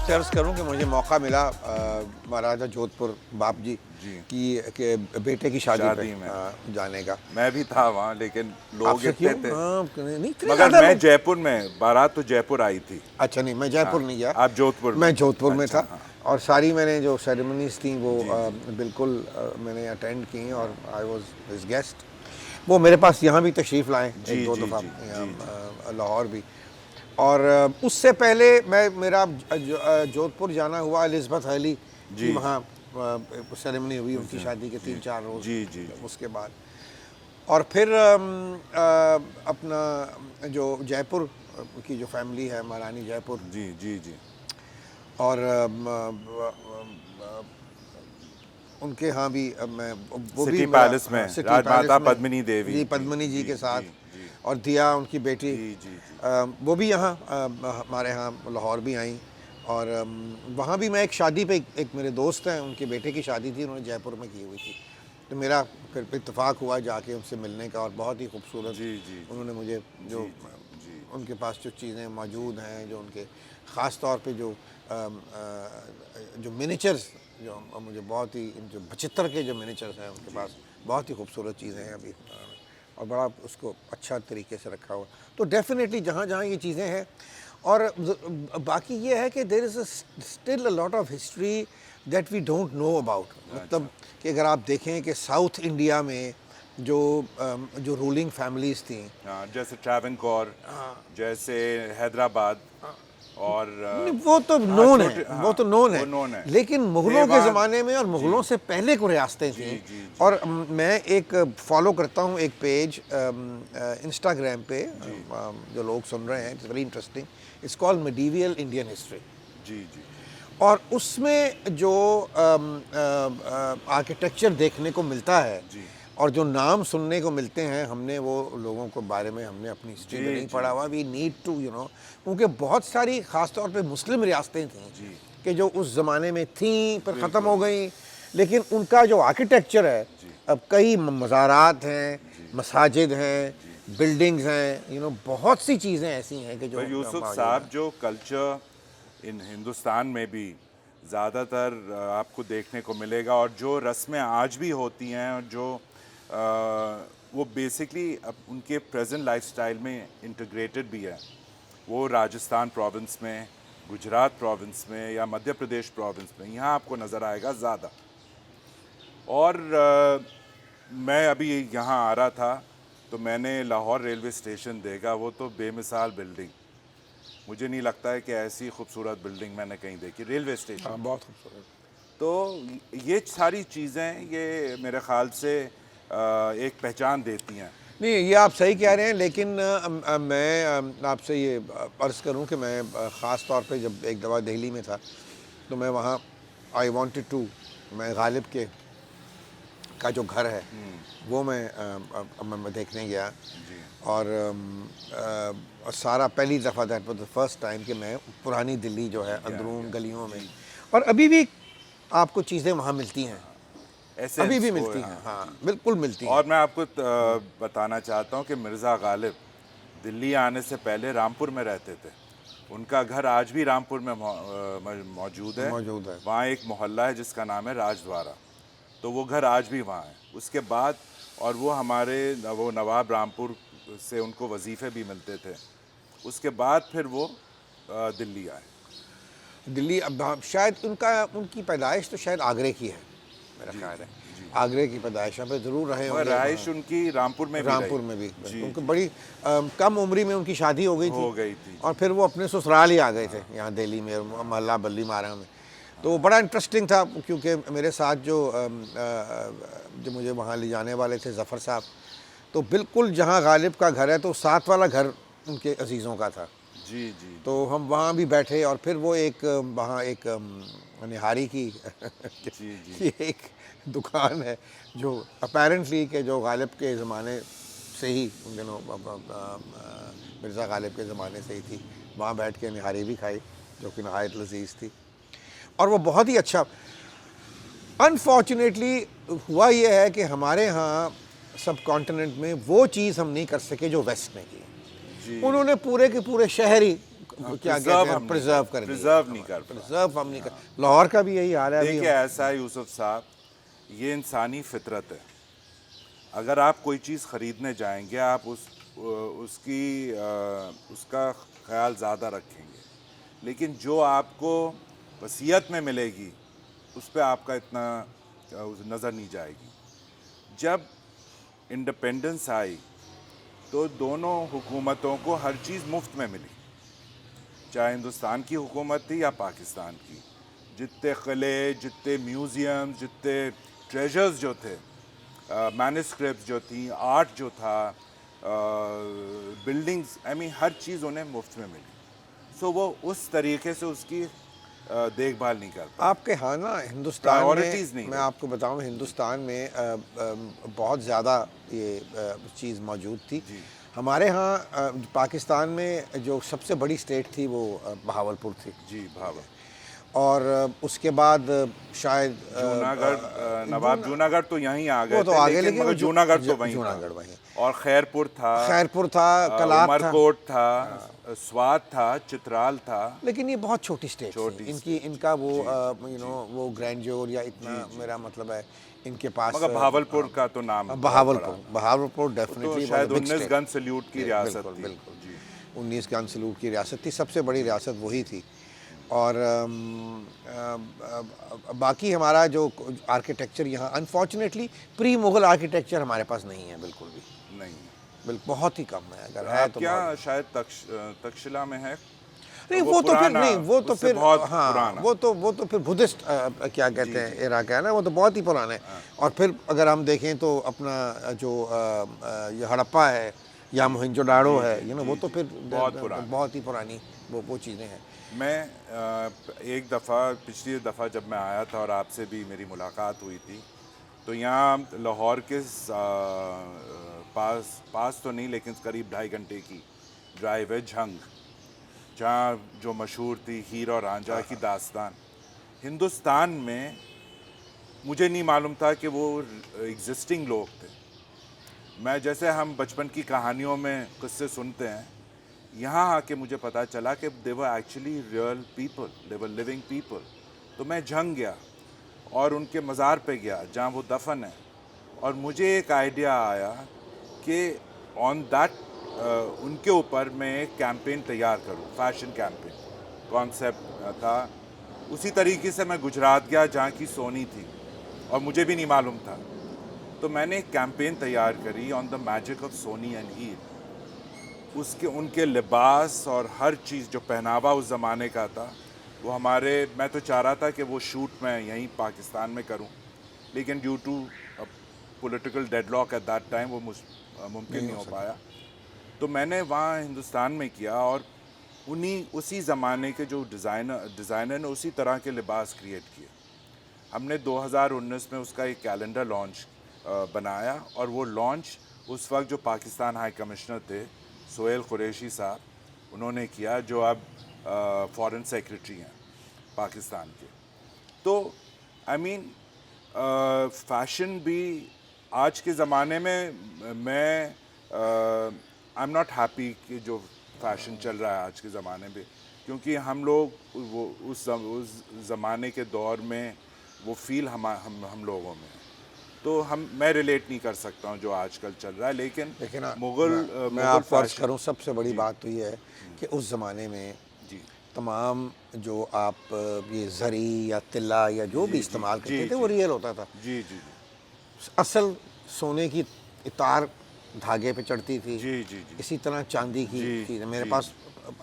आपसे अर्ज़ करूं कि मुझे मौका मिला महाराजा जोधपुर बाप जी की के बेटे की शादी में जाने का। मैं भी था वहाँ, लेकिन लोग आपसे इतने क्यों? थे। नहीं इतने मगर ज़्यादा मैं लोग। जयपुर में, बारात तो जयपुर आई थी। अच्छा नहीं, मैं जयपुर नहीं गया। आप जोधपुर में? मैं जोधपुर में अच्छा, था। हाँ। और सारी मैंने जो सेरेमनीज थी वो जी। बिल्कुल मैंने अटेंड की और आई वाज हिज गेस्ट। वो मेरे पास यहाँ भी तशरीफ़ लाए एक दो जी दफ़ा, जी यहाँ लाहौर भी। और उससे पहले मेरा जोधपुर जाना हुआ एलिज़ाबेथ हर्ली की, वहाँ सेरेमनी हुई उनकी शादी के 3-4 रोज़ जी उसके बाद। और फिर अपना जो जयपुर की जो फैमिली है, महारानी जयपुर, जी और उनके यहाँ भी मैं वो भी सिटी मेरा पैलेस में सिटी राजमाता पैलेस में पद्मिनी देवी जी, पद्मिनी जी के साथ, जी और दिया उनकी बेटी जी वो भी यहाँ हमारे यहाँ लाहौर भी आई। और वहाँ भी मैं एक शादी पे, एक मेरे दोस्त हैं उनके बेटे की शादी थी, उन्होंने जयपुर में की हुई थी, तो मेरा फिर इत्तेफाक हुआ जाके उनसे मिलने का। और बहुत ही खूबसूरत उन्होंने मुझे जो उनके पास जो चीज़ें मौजूद हैं, जो उनके ख़ास तौर पे जो मिनिचर्स जो मुझे बहुत ही, जो 75 के जो मिनिचर्स हैं उनके पास, बहुत ही खूबसूरत चीज़ें हैं अभी, और बड़ा उसको अच्छा तरीके से रखा हुआ। तो डेफिनेटली जहाँ जहाँ ये चीज़ें हैं, और बाकी ये है कि there is still a lot of history that we don't know about. मतलब कि अगर आप देखें कि साउथ इंडिया में जो रूलिंग फैमिलीज थी, जैसे ट्रैवनकोर, जैसे हैदराबाद, और वो तो नोन है, वो तो नोन है, लेकिन मुग़लों के ज़माने में और मुग़लों से पहले को रियासतें थीं। और मैं एक फॉलो करता हूँ एक पेज इंस्टाग्राम पे, जो लोग सुन रहे हैं, it's very interesting, it's called medieval Indian history. जी और उसमें जो आर्किटेक्चर देखने को मिलता है और जो नाम सुनने को मिलते हैं, हमने वो लोगों को बारे में हमने अपनी हिस्ट्री में नहीं पढ़ा हुआ। वी नीड टू क्योंकि बहुत सारी ख़ास तौर पे मुस्लिम रियासतें थीं कि जो उस ज़माने में थीं पर ख़त्म हो गई, लेकिन उनका जो आर्किटेक्चर है, अब कई मज़ारात हैं, मसाजिद हैं, बिल्डिंग्स हैं, बहुत सी चीज़ें ऐसी हैं कि जो यूसुफ साहब, जो कल्चर इन हिंदुस्तान में भी ज़्यादातर आपको देखने को मिलेगा, और जो रस्में आज भी होती हैं, और जो वो बेसिकली अब उनके प्रेजेंट लाइफस्टाइल में इंटीग्रेटेड भी है, वो राजस्थान प्रोविंस में, गुजरात प्रोविंस में, या मध्य प्रदेश प्रोविंस में यहाँ आपको नज़र आएगा ज़्यादा। और मैं अभी यहाँ आ रहा था तो मैंने लाहौर रेलवे स्टेशन देखा, वो तो बेमिसाल बिल्डिंग, मुझे नहीं लगता है कि ऐसी खूबसूरत बिल्डिंग मैंने कहीं देखी, रेलवे स्टेशन। बहुत खूबसूरत। तो ये सारी चीज़ें, ये मेरे ख़्याल से एक पहचान देती हैं। नहीं, ये आप सही कह रहे हैं, लेकिन मैं आपसे ये अर्ज़ करूं कि मैं ख़ास तौर पे जब एक दफ़ा दिल्ली में था, तो मैं वहाँ आई वांटेड टू, मैं गालिब के का जो घर है वो मैं देखने गया। और सारा पहली दफ़ा, that was the first time कि मैं पुरानी दिल्ली जो है अंदरून गलियों में, और अभी भी आपको चीज़ें वहाँ मिलती हैं, अभी भी मिलती हैं। हाँ, बिल्कुल मिलती हैं। और मैं आपको बताना चाहता हूँ कि मिर्ज़ा गालिब दिल्ली आने से पहले रामपुर में रहते थे। उनका घर आज भी रामपुर में मौजूद है। वहाँ एक मोहल्ला है जिसका नाम है राजद्वारा, तो वो घर आज भी वहाँ है। उसके बाद, और वो हमारे वो नवाब रामपुर से उनको वजीफ़े भी मिलते थे। उसके बाद फिर वो दिल्ली आए। दिल्ली अब शायद उनकी पैदाइश तो शायद आगरे की है, मेरा ख्याल है। आगरे की पैदाइश पे ज़रूर रहे होंगे। रहाइश उनकी रामपुर में भी उनको बड़ी कम उम्री में उनकी शादी हो गई थी, और फिर वो अपने ससुराल ही आ गए थे, यहाँ दिल्ली में, मोहल्ला बल्ली मारा में। तो बड़ा इंटरेस्टिंग था, क्योंकि मेरे साथ जो मुझे वहाँ ले जाने वाले थे, ज़फ़र साहब, तो बिल्कुल जहाँ गालिब का घर है तो साथ वाला घर उनके अजीज़ों का था। जी तो हम वहाँ भी बैठे, और फिर वो एक वहाँ एक निहारी की एक दुकान है जो अपेरेंटली के जो गालिब के ज़माने से ही, उन दिनों मिर्ज़ा गालिब के ज़माने से ही थी। वहाँ बैठ के निहारी भी खाई, जो कि नहायत लजीज़ थी, और वो बहुत ही अच्छा। अनफॉर्चुनेटली हुआ ये है कि हमारे यहाँ सब कॉन्टिनेंट में वो चीज़ हम नहीं कर सके जो वेस्ट ने की। उन्होंने पूरे के पूरे शहर ही क्या कहते हैं, प्रिजर्व कर दिया। प्रिजर्व नहीं कर पाए। प्रिजर्व हम नहीं कर, लाहौर का भी यही हाल है अभी। देखिए ऐसा है यूसुफ साहब, ये इंसानी फितरत है। अगर आप कोई चीज़ ख़रीदने जाएंगे आप उसका ख्याल ज़्यादा रखेंगे, लेकिन जो आपको वसीयत में मिलेगी उस पर आपका इतना नज़र नहीं जाएगी। जब इंडिपेंडेंस आई तो दोनों हुकूमतों को हर चीज़ मुफ्त में मिली, चाहे हिंदुस्तान की हुकूमत थी या पाकिस्तान की। जितने किले, जितने म्यूज़ियम, जितने ट्रेजर्स जो थे, मैन्युस्क्रिप्ट्स जो थी, आर्ट जो था, बिल्डिंग्स, आई मीन हर चीज़ उन्हें मुफ्त में मिली। सो वो उस तरीके से उसकी देखभाल नहीं कर पाए। आपके यहाँ ना हिंदुस्तान Priorities में, नहीं मैं आपको बताऊं, हिंदुस्तान में बहुत ज़्यादा ये चीज़ मौजूद थी। हमारे यहाँ पाकिस्तान में जो सबसे बड़ी स्टेट थी वो बहावलपुर थी। जी, भावल। और उसके बाद शायद जूनागढ़, नवाब जूनागढ़ तो यहीं आ गए वो तो थे, आगे, लेकिन मगर जूनागढ़ तो वहीं जूनागढ़ था। वहीं, और खैरपुर था, कलात था, उमरकोट था, स्वात था, चित्राल था। लेकिन ये बहुत छोटी स्टेट थी। इनकी इनका वो वो ग्रैंड्योर या इतना, मेरा मतलब है इनके पास, मगर भावलपुर का तो नाम, बहावलपुर डेफिनेटली शायद 19 गन सल्यूट की रियासत थी। बिल्कुल 19 गन सल्यूट की रियासत थी, सबसे बड़ी रियासत वही थी। और बाकी हमारा जो आर्किटेक्चर यहाँ अनफॉर्चुनेटली प्री मुग़ल आर्किटेक्चर हमारे पास नहीं है, बिल्कुल भी नहीं, बिल्कुल बहुत ही कम है। अगर है तो क्या शायद तक्षशिला में है? नहीं, वो तो फिर नहीं, वो तो फिर हाँ, वो तो फिर बुद्धिस्ट क्या कहते हैं इरा का है ना, वो तो बहुत ही पुराना है। और फिर अगर हम देखें तो अपना जो ये हड़प्पा है या मोहनजोदाड़ो है, वो तो फिर बहुत ही पुरानी वो चीज़ें हैं। मैं एक दफ़ा, पिछली दफ़ा जब मैं आया था और आपसे भी मेरी मुलाकात हुई थी, तो यहाँ लाहौर के पास तो नहीं, लेकिन करीब 2.5 घंटे की ड्राइव है झंग, जहाँ जो मशहूर थी हीर और रांझा की दास्तान। हिंदुस्तान में मुझे नहीं मालूम था कि वो एग्जिस्टिंग लोग थे। मैं जैसे हम बचपन की कहानियों में किस्से सुनते हैं, यहाँ आके मुझे पता चला कि they were actually real people, they were living people. तो मैं झंग गया और उनके मज़ार पे गया जहाँ वो दफन है, और मुझे एक आइडिया आया कि ऑन दैट उनके ऊपर मैं एक कैंपेन तैयार करूं, फैशन कैंपेन कॉन्सेप्ट था। उसी तरीके से मैं गुजरात गया जहाँ की सोनी थी और मुझे भी नहीं मालूम था, तो मैंने एक कैंपेन तैयार करी on the magic of Sohni and Heer. उसके उनके लिबास और हर चीज़ जो पहनावा उस ज़माने का था वो हमारे, मैं तो चाह रहा था कि वो शूट मैं यहीं पाकिस्तान में करूं, लेकिन due to political deadlock at that time वो मुमकिन नहीं हो पाया। तो मैंने वहाँ हिंदुस्तान में किया और उसी ज़माने के जो डिज़ाइनर ने उसी तरह के लिबास क्रिएट किए। हमने 2019 में उसका एक कैलेंडर लॉन्च बनाया, और वो लॉन्च उस वक्त जो पाकिस्तान हाई कमिश्नर थे सोहेल कुरैशी साहब, उन्होंने किया, जो अब फॉरेन सेक्रेटरी हैं पाकिस्तान के। तो आई मीन फैशन भी आज के ज़माने में मैं आई एम नॉट हैप्पी कि जो फैशन चल रहा है आज के ज़माने में, क्योंकि हम लोग वो उस ज़माने के दौर में वो फील हम लोगों में, तो मैं रिलेट नहीं कर सकता हूँ जो आजकल चल रहा है। लेकिन मैं आप फर्ज करूँ, सबसे बड़ी बात तो ये है कि उस ज़माने में तमाम जो आप ये ज़री या तिल्ला या जो भी इस्तेमाल करते थे वो रियल होता था। जी। असल सोने की तार धागे पे चढ़ती थी। जी। इसी तरह चांदी की चीज़। मेरे पास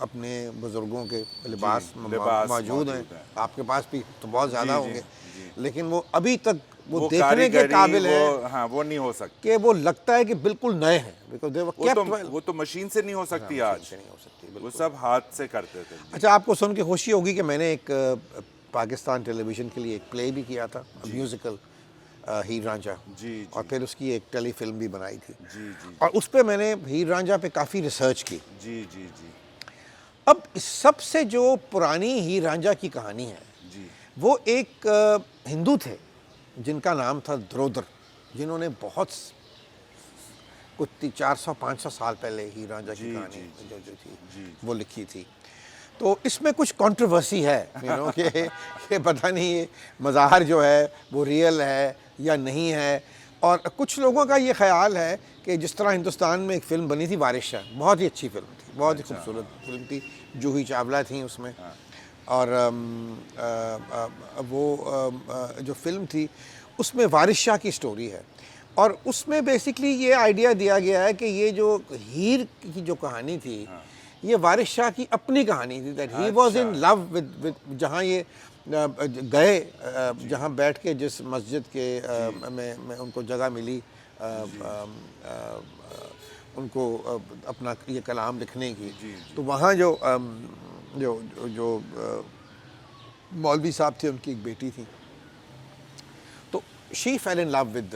अपने बुज़ुर्गों के लिबास मौजूद हैं, आपके पास भी तो बहुत ज़्यादा होंगे, लेकिन वो अभी तक वो देखने के काबिल है। हाँ, वो नहीं हो सकती कि वो लगता है कि बिल्कुल नए हैं, बिकॉज़ वो तो मशीन से नहीं हो सकती, आज से नहीं हो सकती, वो सब हाथ से करते थे। अच्छा, आपको सुन के खुशी होगी कि मैंने एक पाकिस्तान टेलीविज़न के लिए एक प्ले भी किया था, म्यूज़िकल हीर रांझा। जी। और फिर उसकी एक टेलीफिल्म भी बनाई थी। जी। और उस पर मैंने हीर रांझा पे काफ़ी रिसर्च की। जी। अब सबसे जो पुरानी हीर रांझा की कहानी है वो एक हिंदू थे जिनका नाम था द्रोदर, जिन्होंने बहुत कुछ 400-500 साल पहले हीर रांझा की कहानी जो थी वो लिखी थी। तो इसमें कुछ कंट्रोवर्सी है, कि पता नहीं ये मज़ाहर जो है वो रियल है या नहीं है। और कुछ लोगों का ये ख्याल है कि जिस तरह हिंदुस्तान में एक फ़िल्म बनी थी वारिशा, बहुत ही अच्छी फ़िल्म थी, बहुत ही खूबसूरत फिल्म थी, जूही चावला थी उसमें। और जो फिल्म थी उसमें वारिस शाह की स्टोरी है, और उसमें बेसिकली ये आइडिया दिया गया है कि ये जो हीर की जो कहानी थी, ये वारिस शाह की अपनी कहानी थी, that he was in love with जहाँ ये गए, जहाँ बैठ के जिस मस्जिद के में उनको जगह मिली उनको अपना ये कलाम लिखने की, तो वहाँ जो जो जो मौलवी साहब थे, उनकी एक बेटी थी, तो she fell in love with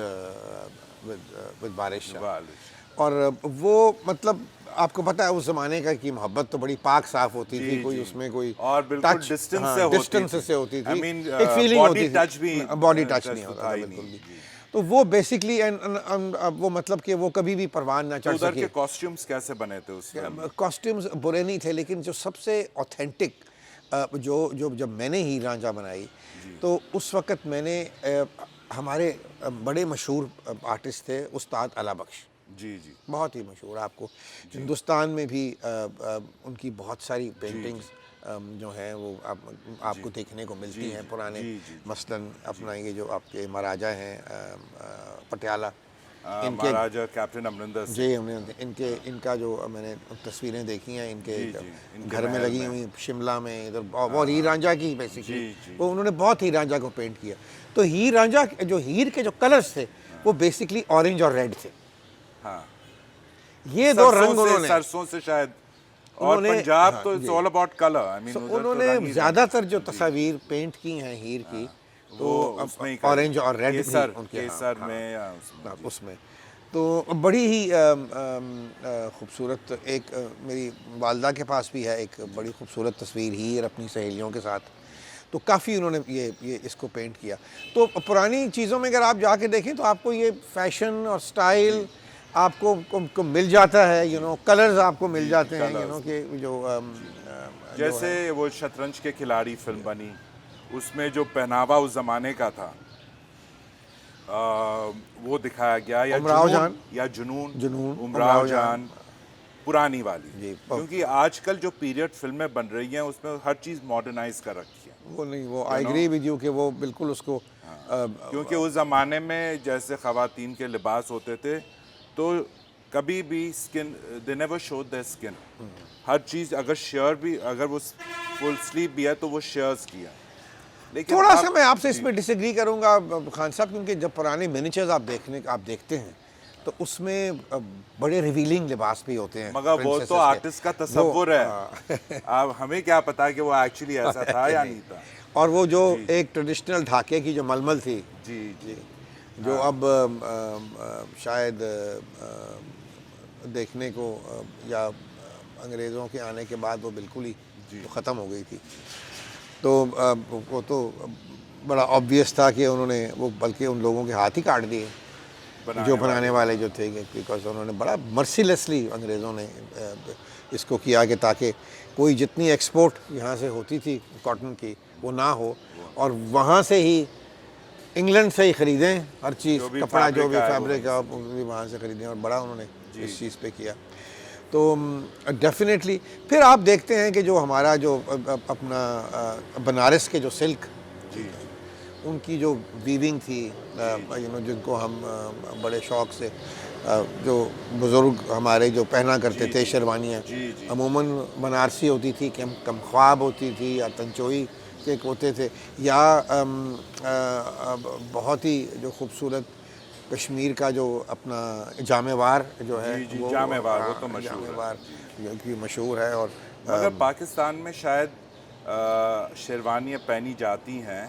Waris Shah. और वो मतलब आपको पता है उस ज़माने का कि मोहब्बत तो बड़ी पाक साफ होती थी, कोई उसमें कोई और बिल्कुल डिस्टेंस से होती थी, एक फीलिंग होती थी, बॉडी टच नहीं होता था बिल्कुल भी। तो वो बेसिकली वो मतलब कि वो कभी भी परवान ना चढ़ उधर सके। के कॉस्ट्यूम्स कैसे बने थे उस कॉस्ट्यूम्स बुरे नहीं थे, लेकिन जो सबसे ऑथेंटिक जो जो जब मैंने हीर रांझा बनाई, तो उस वक़्त मैंने हमारे बड़े मशहूर आर्टिस्ट थे उस्ताद अला बख्श, जी जी, बहुत ही मशहूर, आपको हिंदुस्तान में भी उनकी बहुत सारी पेंटिंग्स जो हैं वो आपको देखने को मिलती हैं पुराने। मसलन अपना ये जो आपके महाराजा हैं पटियाला, महाराजा कैप्टन अमरिंदर सिंह जी, हमने इनका जो मैंने तस्वीरें देखी हैं इनके घर में लगी हुई शिमला में इधर, और हीर रांझा की बेसिकली वो उन्होंने बहुत हीर रांझा को पेंट किया। तो हीर रांझा जो हीर के जो कलर्स थे वो बेसिकली ऑरेंज और रेड थे। हाँ, ये दो रंग उन्होंने, सरसों से शायद, और पंजाब तो it's all about colour. I mean उन्होंने ज़्यादातर जो तस्वीर पेंट की हैं हीर की, तो ऑरेंज और रेड उनके केसर में उसमें तो बड़ी ही खूबसूरत एक मेरी वालदा के पास भी है एक बड़ी खूबसूरत तस्वीर हीर अपनी सहेलियों के साथ। तो काफ़ी उन्होंने ये इसको पेंट किया। तो पुरानी चीज़ों में अगर आप जाके देखें तो आपको ये फैशन और स्टाइल आपको मिल जाता है, कलर्स आपको मिल जाते हैं, कि जो जैसे वो शतरंज के खिलाड़ी फिल्म बनी, उसमें जो पहनावा उस जमाने का था वो दिखाया गया, या जुनून उमराव जान पुरानी वाली, क्योंकि आजकल जो पीरियड फिल्में बन रही हैं उसमें हर चीज़ मॉडर्नाइज कर रखी है। वो नहीं, वो आई एग्री विद यू कि वो बिल्कुल उसको क्योंकि उस ज़माने में जैसे ख़वातीन के लिबास होते थे तो कभी भी skin, they never show the skin, हर चीज़ अगर शेयर भी, अगर वो फुल स्लीव भी है तो वो शेयर्स किया। लेकिन थोड़ा सा मैं आपसे इसमें डिसएग्री करूंगा खान साहब, क्योंकि जब पुराने मिनिचर्स आप देखते हैं तो उसमें बड़े रिवीलिंग लिबास भी होते हैं, मगर वो तो आर्टिस्ट का तसव्वुर है, अब हमें क्या पता कि वो एक्चुअली ऐसा था या नहीं था। और वो जो एक ट्रेडिशनल ढाके की जो मलमल थी, जी, जो अब शायद देखने को या अंग्रेज़ों के आने के बाद वो बिल्कुल ही ख़त्म हो गई थी। तो वो तो बड़ा ऑब्वियस था कि उन्होंने वो बल्कि उन लोगों के हाथ ही काट दिए जो बनाने वाले जो थे, बिकॉज उन्होंने बड़ा मर्सीलेसली अंग्रेज़ों ने इसको किया कि ताकि कोई जितनी एक्सपोर्ट यहाँ से होती थी कॉटन की वो ना हो, और वहाँ से ही इंग्लैंड से ही ख़रीदें हर चीज़, कपड़ा जो भी फैब्रिक है भी वहाँ से ख़रीदें, और बड़ा उन्होंने इस चीज़ पे किया। तो डेफिनेटली फिर आप देखते हैं कि जो हमारा जो अपना बनारस के जो सिल्क, उनकी जो वीविंग थी, जिनको हम बड़े शौक़ से जो बुज़ुर्ग हमारे जो पहना करते थे शेरवानियाँ, अमूमन बनारसी होती थी, कम ख्वाब होती थी या तंचोई के होते थे, या बहुत ही जो खूबसूरत कश्मीर का जो अपना जामेवार जो है, वो जामेवार, वो तो जामेवार की मशहूर है। और मगर पाकिस्तान में शायद शेरवानियाँ पहनी जाती हैं,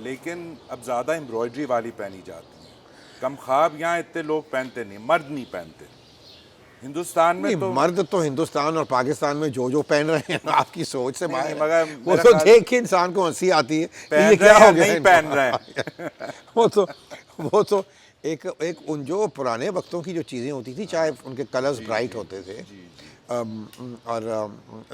लेकिन अब ज़्यादा एम्ब्रॉयडरी वाली पहनी जाती हैं, कम ख्वाब यहाँ इतने लोग पहनते नहीं, मर्द नहीं पहनते। हिंदुस्तान में तो मर्द तो हिंदुस्तान और पाकिस्तान में जो पहन रहे हैं आपकी सोच से बाहर, मगर वो तो देख के इंसान को हंसी आती है कि ये क्या हो गया, नहीं पहन रहे हैं। वो तो एक एक उन जो पुराने वक्तों की जो चीज़ें होती थी, चाहे उनके कलर्स ब्राइट होते थे, और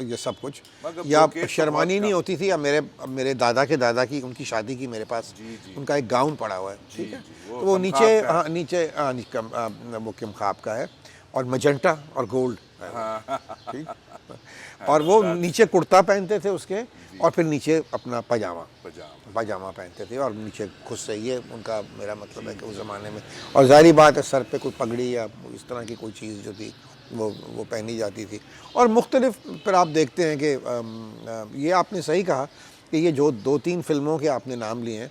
ये सब कुछ, मगर या ब्रोकेड तो शेरवानी बहुत नहीं कम। होती थी, या मेरे मेरे दादा के दादा की उनकी शादी की मेरे पास उनका एक गाउन पड़ा हुआ है, ठीक है, वो तो वो कमखाब नीचे, का है। हाँ नीचे, वो किमखाब का है, और मजेंटा और गोल्ड है वो, हाँ ठीक। और वो नीचे कुर्ता पहनते थे उसके, और फिर नीचे अपना पजामा पजामा। पजामा पहनते थे, और नीचे खुद से, ये उनका मेरा मतलब है कि उस ज़माने में, और ज़ाहिर बात है सर पे कोई पगड़ी या इस तरह की कोई चीज़ जो थी वो पहनी जाती थी। और मुख्तलिफ फिर आप देखते हैं कि ये आपने सही कहा कि ये जो 2-3 फ़िल्मों के आपने नाम लिए हैं,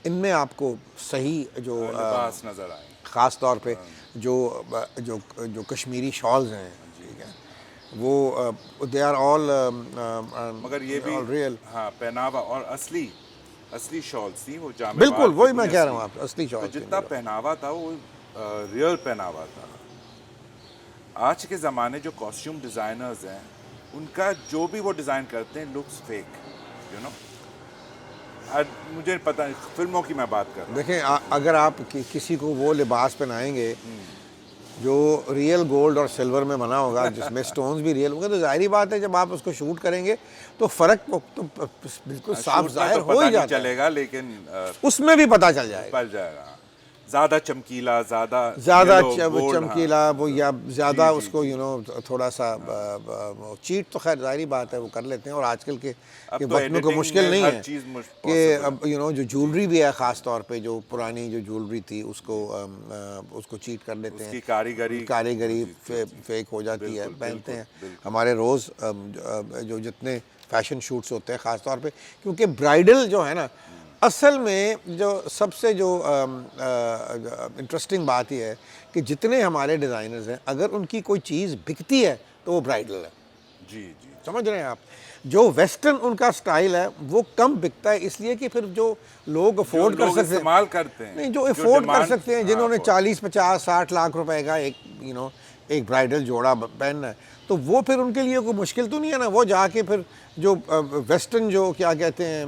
इनमें आपको सही जो लिबास नजर आए। ख़ास तौर पे जो जो जो कश्मीरी शॉल्स हैं, ठीक है, वो दे आर ऑल मगर ये भी रियल। हाँ पहनावा और असली असली शॉल्स थी वो जामे बिल्कुल वही मैं कह रहा हूँ, आप असली तो शॉल्स थी जितना पहनावा था वो रियल पहनावा था। आज के ज़माने जो कॉस्ट्यूम डिज़ाइनर्स हैं उनका जो भी वो डिज़ाइन करते हैं लुक्स फेक, यू नो। मुझे पता नहीं, फिल्मों की मैं बात कर रहा हूँ। देखें, अगर आप किसी को वो लिबास पहनाएंगे जो रियल गोल्ड और सिल्वर में बना होगा, जिसमें स्टोन्स भी रियल होंगे, तो जाहिर बात है जब आप उसको शूट करेंगे तो फ़र्क तो बिल्कुल साफ शूट में ज़ाहिर तो हो पता ही नहीं जाता है, चलेगा लेकिन उसमें भी पता चल जाएगा। पल जाएगा। ज़्यादा चमकीला, ज़्यादा ज़्यादा गोल्ड, चमकीला वो, या ज़्यादा जी, उसको थोड़ा सा चीट तो खैर ज़ाहिर बात है वो कर लेते हैं, और आजकल के अब तो वक्त में कोई editing मुश्किल में नहीं हर है चीज़ कि possible है। अब जो ज्वेलरी भी है, ख़ास तौर पे जो पुरानी जो ज्वेलरी थी उसको चीट कर लेते हैं, उसकी कारीगरी फेक हो जाती है, बिल्कुल, पहनते हैं। बिल्कुल। हमारे रोज़ जो जितने फैशन शूट्स होते हैं ख़ास तौर पे, क्योंकि ब्राइडल जो है ना, असल में जो सबसे जो इंटरेस्टिंग बात यह है कि जितने हमारे डिज़ाइनर्स हैं, अगर उनकी कोई चीज़ बिकती है तो वो ब्राइडल है। जी जी समझ रहे हैं आप? जो वेस्टर्न उनका स्टाइल है वो कम बिकता है, इसलिए कि फिर जो लोग अफोर्ड कर लोग सकते हैं, इस्तेमाल करते हैं, नहीं, जो अफोर्ड कर डिमांड, सकते हैं, हाँ, जिन्होंने afford। 40, 50, 60 लाख रुपए का एक ब्राइडल जोड़ा पहनना है, तो वो फिर उनके लिए कोई मुश्किल तो नहीं है ना। वो जाके फिर जो वेस्टर्न जो क्या कहते हैं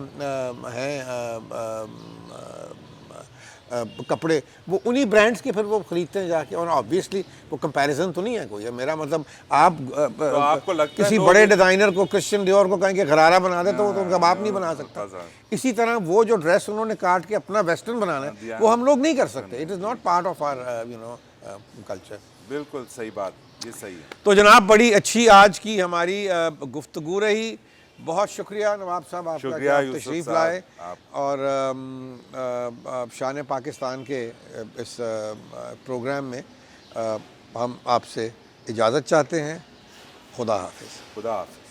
कपड़े, वो उन्हीं ब्रांड्स के फिर वो खरीदते हैं जाके, और ऑब्वियसली वो कंपैरिजन तो नहीं है कोई। मेरा मतलब आप तो आपको लगता है किसी लोग बड़े डिज़ाइनर को, क्रिश्चियन डियोर को कहें कि गरारा बना दे, तो वो तो उनका बाप नहीं बना सकता। इसी तरह वो जो ड्रेस उन्होंने काट के अपना वेस्टर्न बनाना है, वो हम लोग नहीं कर सकते। It is not part of our culture. बिल्कुल सही बात, ये सही है। तो जनाब, बड़ी अच्छी आज की हमारी गुफ्तगू रही। बहुत शुक्रिया नवाब साहब आपका कि शुक्रिया आप यूसुफ तशरीफ़ साहब, लाए, आप। और शान पाकिस्तान के इस प्रोग्राम में हम आपसे इजाज़त चाहते हैं। खुदा हाफिज़। खुदा हाफिज़।